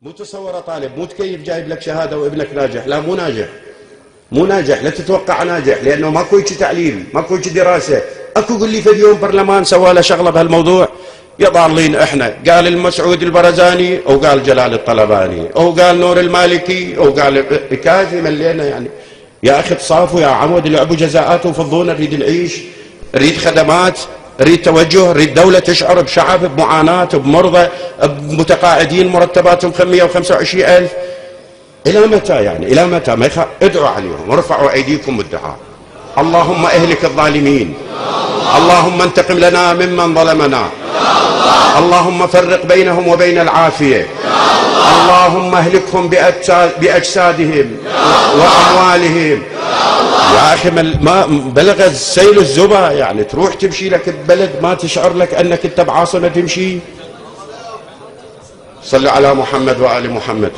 مو تصور طالب مو تكيف جايب لك شهاده وابنك ناجح، لا مو ناجح، مو ناجح، لا تتوقع ناجح، لانه ماكو هيك تعليم، ماكو هيك دراسه. اكو قل لي في اليوم برلمان سوى له شغله بهالموضوع؟ يا ضالين احنا، قال المسعود البرزاني او قال جلال الطلباني او قال نور المالكي او قال كافي ملينا يعني. يا اخي تصافوا يا عمود، لعبوا جزاءات وفضونا. نريد نعيش، نريد خدمات، نريد توجه، نريد دولة تشعر بشعب بمعاناة، بمرضى، بمتقاعدين مرتباتهم 125,000. إلى متى يعني؟ إلى متى؟ ما ادعوا عليهم وارفعوا أيديكم بالدعاء. اللهم اهلك الظالمين، اللهم انتقم لنا ممن ظلمنا، اللهم فرق بينهم وبين العافية، اللهم اهلكهم بأجسادهم وأموالهم. يا أخي ما بلغ سيل الزبا يعني تروح تمشي لك ببلد ما تشعر لك أنك أنت بعاصمة تمشي. صل على محمد وآل محمد.